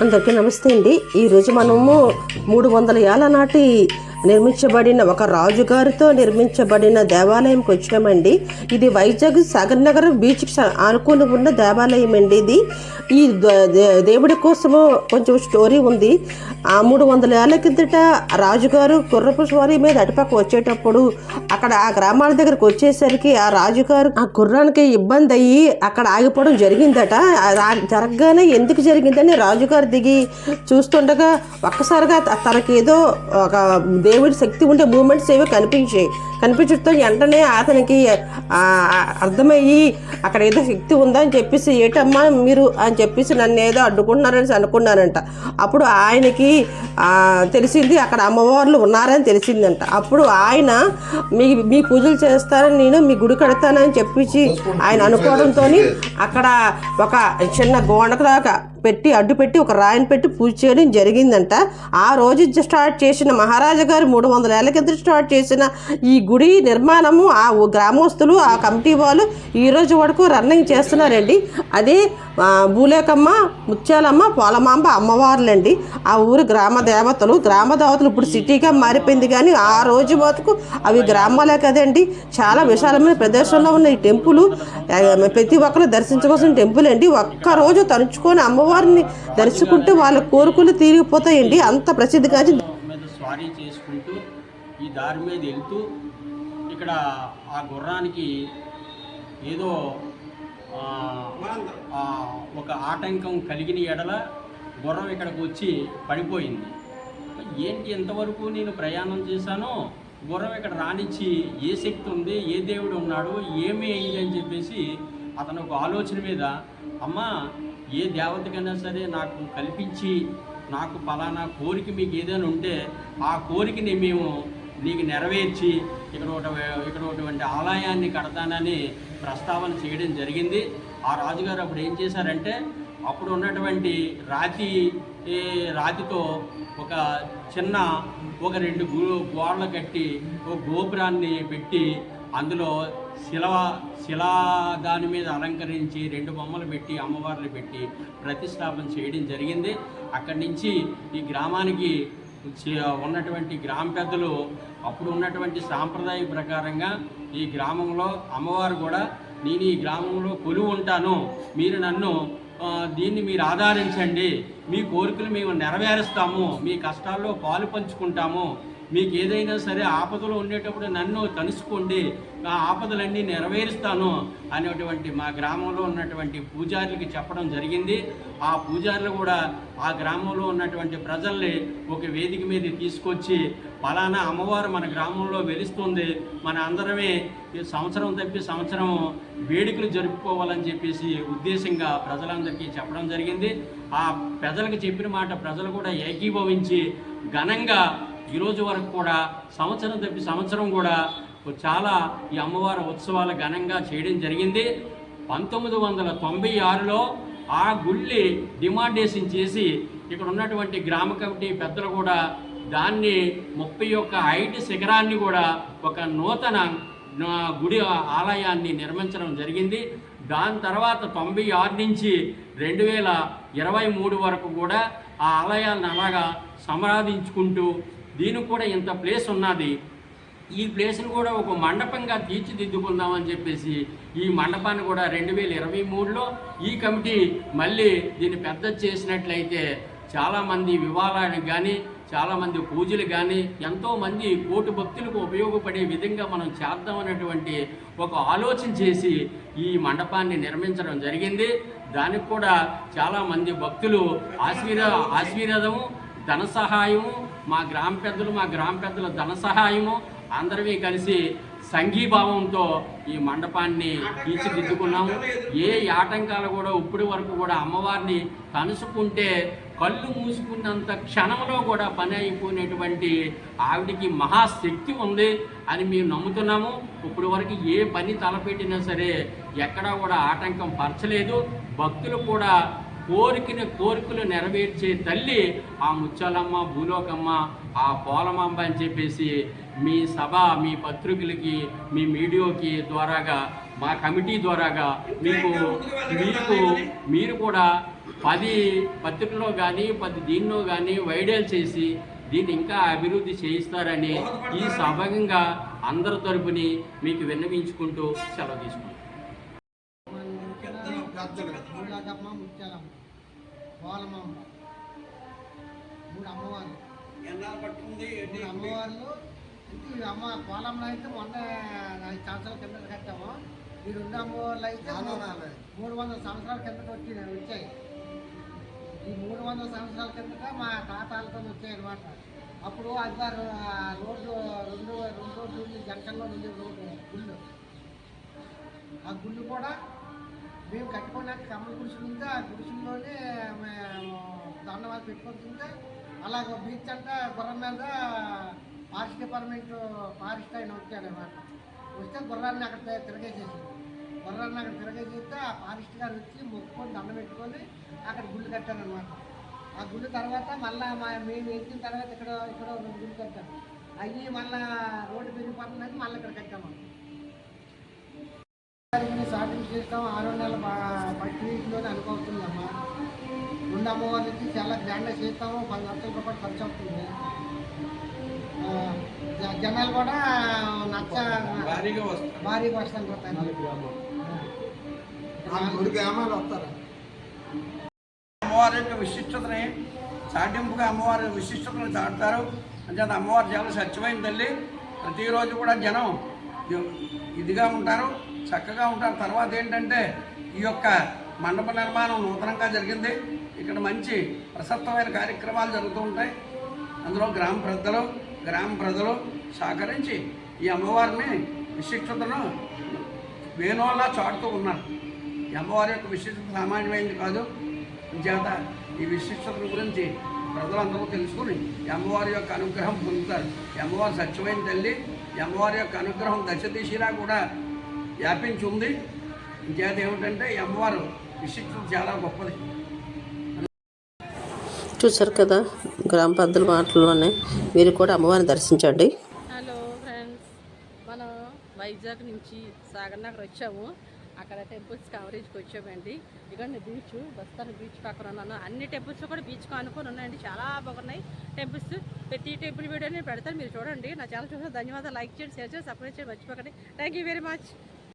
అందరికీ నమస్తే అండి. ఈరోజు మనము 300 ఏళ్ల నాటి నిర్మించబడిన ఒక రాజుగారితో నిర్మించబడిన దేవాలయంకి వచ్చామండి. ఇది వైజాగ్ సాగర్ నగర్ బీచ్కి ఆనుకుని ఉన్న దేవాలయం అండి. ఇది ఈ దేవుడి కోసము కొంచెం స్టోరీ ఉంది. ఆ 300 ఏళ్ల కిందట రాజుగారు గుర్రపు స్వారీ మీద అటుపక్క వచ్చేటప్పుడు అక్కడ ఆ గ్రామాల దగ్గరకు వచ్చేసరికి ఆ రాజుగారు ఆ గుర్రానికి ఇబ్బంది అయ్యి అక్కడ ఆగిపోవడం జరిగిందట. జరగగానే ఎందుకు జరిగిందని రాజుగారు దిగి చూస్తుండగా ఒక్కసారిగా తనకి ఏదో ఒక దేవుడి శక్తి ఉండే మూమెంట్స్ ఏవో కనిపించడంతో వెంటనే అతనికి అర్థమయ్యి అక్కడ ఏదో శక్తి ఉందని చెప్పేసి ఏటమ్మా మీరు అని చెప్పేసి నన్ను ఏదో అడ్డుకుంటున్నారని అనుకున్నానంట. అప్పుడు ఆయనకి తెలిసింది అక్కడ అమ్మవార్లు ఉన్నారని తెలిసిందంట. అప్పుడు ఆయన మీ పూజలు చేస్తారని నేను మీ గుడి కడతానని చెప్పేసి ఆయన అనుకోవడంతో అక్కడ ఒక చిన్న గోడలాగా అడ్డు పెట్టి ఒక రాయిని పెట్టి పూజ చేయడం జరిగిందంట. ఆ రోజు స్టార్ట్ చేసిన మహారాజా గారు 300 ఏళ్ల కింద స్టార్ట్ చేసిన ఈ గుడి నిర్మాణము ఆ గ్రామస్తులు ఆ కమిటీ వాళ్ళు ఈ రోజు వరకు రన్నింగ్ చేస్తున్నారండి. అదే భూలేకమ్మ, ముత్యాలమ్మ, పోలమాంబ అమ్మవార్లండి. ఆ ఊరు గ్రామ దేవతలు ఇప్పుడు సిటీగా మారిపోయింది, కానీ ఆ రోజు మటుకు అవి గ్రామాలే కదండి. చాలా విశాలమైన ప్రదేశంలో ఉన్న ఈ టెంపుల్ ప్రతి ఒక్కరు దర్శించవలసిన టెంపుల్ అండి. ఒక్కరోజు తలుచుకొని అమ్మవారిని దర్శించుకుంటే వాళ్ళ కోరికలు తీరిగిపోతాయండి. అంత ప్రసిద్ధిగాంచి స్వారీ చేసుకుంటూ ఈ దారి మీద వెళ్తూ ఇక్కడ ఆ గుర్రానికి ఏదో ఒక ఆటంకం కలిగిన ఎడల గుర్రం ఇక్కడికి వచ్చి పడిపోయింది. ఏంటి ఎంతవరకు నేను ప్రయాణం చేశానో గుర్రం ఇక్కడ రానిచ్చి ఏ శక్తి ఉంది, ఏ దేవుడు ఉన్నాడు, ఏమి అయింది అని చెప్పేసి అతను ఒక ఆలోచన మీద, అమ్మ ఏ దేవతకైనా సరే నాకు కల్పించి నాకు పలానా కోరిక మీకు ఏదైనా ఉంటే ఆ కోరికని మేము నీకు నెరవేర్చి ఇక్కడ ఒకటువంటి ఆలయాన్ని కడతానని ప్రస్తావన చేయడం జరిగింది. ఆ రాజుగారు అప్పుడు ఏం చేశారంటే అప్పుడు ఉన్నటువంటి రాతితో ఒక చిన్న ఒక 2 గోడలు కట్టి ఒక గోపురాన్ని పెట్టి అందులో శిలా దాని మీద అలంకరించి 2 బొమ్మలు పెట్టి అమ్మవార్లు పెట్టి ప్రతిష్టాపన చేయడం జరిగింది. అక్కడి నుంచి ఈ గ్రామానికి ఉన్నటువంటి గ్రామ పెద్దలు అప్పుడు ఉన్నటువంటి సాంప్రదాయ ప్రకారంగా ఈ గ్రామంలో అమ్మవారు కూడా నేను ఈ గ్రామంలో కొలువు ఉంటాను, మీరు నన్ను దీన్ని మీరు ఆదరించండి, మీ కోరికలు మేము నెరవేరుస్తాము, మీ కష్టాల్లో పాలు పంచుకుంటాము, మీకు ఏదైనా సరే ఆపదలు ఉండేటప్పుడు నన్ను తలుసుకోండి, ఆ ఆపదలన్నీ నెరవేరుస్తాను అనేటువంటి మా గ్రామంలో ఉన్నటువంటి పూజారులకి చెప్పడం జరిగింది. ఆ పూజారులు కూడా ఆ గ్రామంలో ఉన్నటువంటి ప్రజల్ని ఒక వేదిక మీద తీసుకొచ్చి పలానా అమ్మవారు మన గ్రామంలో వెలుస్తుంది, మన అందరమే సంవత్సరం తప్పి సంవత్సరం వేడుకలు జరుపుకోవాలని చెప్పేసి ఉద్దేశంగా ప్రజలందరికీ చెప్పడం జరిగింది. ఆ ప్రజలకు చెప్పిన మాట ప్రజలు కూడా ఏకీభవించి ఘనంగా ఈరోజు వరకు కూడా సంవత్సరం తప్పి సంవత్సరం కూడా చాలా ఈ అమ్మవారి ఉత్సవాలు ఘనంగా చేయడం జరిగింది. 1996లో ఆ గుళ్ళి డిమాండేషన్ చేసి ఇక్కడ ఉన్నటువంటి గ్రామ కమిటీ పెద్దలు కూడా దాన్ని 31 హైట్ శిఖరాన్ని కూడా ఒక నూతన గుడి ఆలయాన్ని నిర్మించడం జరిగింది. దాని తర్వాత 96 నుంచి 2023 వరకు కూడా ఆ ఆలయాలను అలాగా సంరాధించుకుంటూ దీనికి కూడా ఇంత ప్లేస్ ఉన్నది, ఈ ప్లేస్ను కూడా ఒక మండపంగా తీర్చిదిద్దుకుందామని చెప్పేసి ఈ మండపాన్ని కూడా 2023లో ఈ కమిటీ మళ్ళీ దీన్ని పెద్ద చేసినట్లయితే చాలామంది వివాహానికి కానీ చాలామంది పూజలు కానీ ఎంతోమంది కోటి భక్తులకు ఉపయోగపడే విధంగా మనం చేద్దామనేటువంటి ఒక ఆలోచన చేసి ఈ మండపాన్ని నిర్మించడం జరిగింది. దానికి కూడా చాలామంది భక్తులు ఆశీర్వాదము, ధన సహాయము, మా గ్రామ పెద్దల ధన సహాయము అందరివి కలిసి సంఘీభావంతో ఈ మండపాన్ని తీర్చిదిద్దుకున్నాము. ఏ ఆటంకాలు కూడా ఇప్పటి వరకు కూడా అమ్మవారిని తలుసుకుంటే కళ్ళు మూసుకున్నంత క్షణంలో కూడా పని అయిపోయినటువంటి ఆవిడికి మహాశక్తి ఉంది అని మేము నమ్ముతున్నాము. ఇప్పటి వరకు ఏ పని తలపెట్టినా సరే ఎక్కడా కూడా ఆటంకం పరచలేదు. భక్తులు కూడా కోరికలు నెరవేర్చే తల్లి ఆ ముత్యాలమ్మ, భూలోకమ్మ, ఆ పోలమాంబ అని చెప్పేసి మీ సభ, మీ పత్రికలకి, మీ మీడియాకి ద్వారాగా, మా కమిటీ ద్వారాగా మీరు కూడా 10 పత్రికల్లో కానీ 10 దీనిలో కానీ వైడల్ చేసి దీన్ని ఇంకా అభివృద్ధి చేయిస్తారని ఈ సభంగా అందరి తరపుని మీకు విన్నవించుకుంటూ సెలవు తీసుకుంటాం. అమ్మవార్లు అమ్మ కోలంలో అయితే మొన్న 5 సంవత్సరాల కింద కట్టాము. ఈ 2 అమ్మవార్లు అయితే 300 సంవత్సరాల కిందట వచ్చాయి. ఈ 300 సంవత్సరాల కిందట మా తాతాలతో వచ్చాయి అనమాట. అప్పుడు అదిగారు రోడ్లు రెండు రోడ్లు జంక్షన్లో ఉండే రోడ్డు గుళ్ళు. ఆ గుళ్ళు కూడా మేము కట్టుకోవడానికి కమ్మల గుడిసెలు ఉంటే ఆ గుడిసెల్లోనే దండవాళ్ళు పెట్టుకుంటుంటే అలాగ బీచ్ అంటే గుర్రం మీద ఫారెస్ట్ డిపార్ట్మెంట్ ఫారెస్ట్ ఆయన వచ్చాడనమాట. వస్తే గుర్రాన్ని అక్కడ తిరగేసేసి ఆ ఫారెస్ట్ గారు వచ్చి మొక్కుకొని దండ పెట్టుకొని అక్కడ గుళ్ళు కట్టారనమాట. ఆ గుళ్ళు తర్వాత మళ్ళీ మేము ఎక్కిన తర్వాత ఇక్కడ 2 గుళ్ళు కట్టాము. అవి మళ్ళీ రోడ్డు పెరిగిపోతుందని మళ్ళీ ఇక్కడ కట్టాము. స్టార్టింగ్ చేస్తాం 6వ నెల ఫస్ట్ వీక్లోనే అనుకోవస్తుందమ్మా. 2 అమ్మవారికి చాలా గ్రాండ్గా చేస్తాము. 10 లక్షల రూపాయలు ఖర్చు అవుతుంది. జనాలు కూడా భారీగా వస్తాను. 4 గ్రామాలు వస్తారు. అమ్మవారి యొక్క విశిష్టతని చాటింపుగా అమ్మవారి విశిష్టతను చాటుతారు. అంటే అమ్మవారు చాలా స్వచ్ఛమైన తల్లి. ప్రతిరోజు కూడా జనం ఇదిగా ఉంటారు, చక్కగా ఉంటారు. తర్వాత ఏంటంటే ఈ యొక్క మండప నిర్మాణం నూతనంగా జరిగింది. ఇక్కడ మంచి ప్రసక్తమైన కార్యక్రమాలు జరుగుతూ ఉంటాయి. అందులో గ్రామ ప్రజలు సహకరించి ఈ అమ్మవారిని విశిష్టతను వేణువులా చాటుతూ ఉన్నారు. ఈ అమ్మవారి యొక్క విశిష్టత సామాన్యమైంది కాదు. చేత ఈ విశిష్టత గురించి ప్రజలందరూ తెలుసుకుని ఈ అమ్మవారి యొక్క అనుగ్రహం పొందుతారు. ఈ అమ్మవారి సత్యమైన తల్లి. ఈ అమ్మవారి యొక్క అనుగ్రహం దశ దిశలా కూడా వ్యాపించి ఉంది. చేత ఏమిటంటే ఈ అమ్మవారు విశిష్టత చాలా గొప్పది. చూసారు కదా గ్రామ పెద్దల మాటల్లోనే మీరు కూడా అమ్మవారిని దర్శించండి. హలో ఫ్రెండ్స్, మనం వైజాగ్ నుంచి సాగర్ నగర్ వచ్చాము. అక్కడ టెంపుల్స్ కవరేజ్కి వచ్చామండి. ఇదిగోండి బీచ్, బస్తాను బీచ్ పక్కన ఉన్నాను. అన్ని టెంపుల్స్ కూడా బీచ్ కానుకొని ఉన్నాయండి. చాలా బాగున్నాయి టెంపుల్స్. ప్రతి టెంపుల్ వీడియో నేను పెడతాను, మీరు చూడండి. నా ఛానల్ చూసిన ధన్యవాదాలు. లైక్ చేయండి, షేర్ చేయండి, సబ్స్క్రైబ్ చేయండి మర్చిపోకండి. Thank you very much.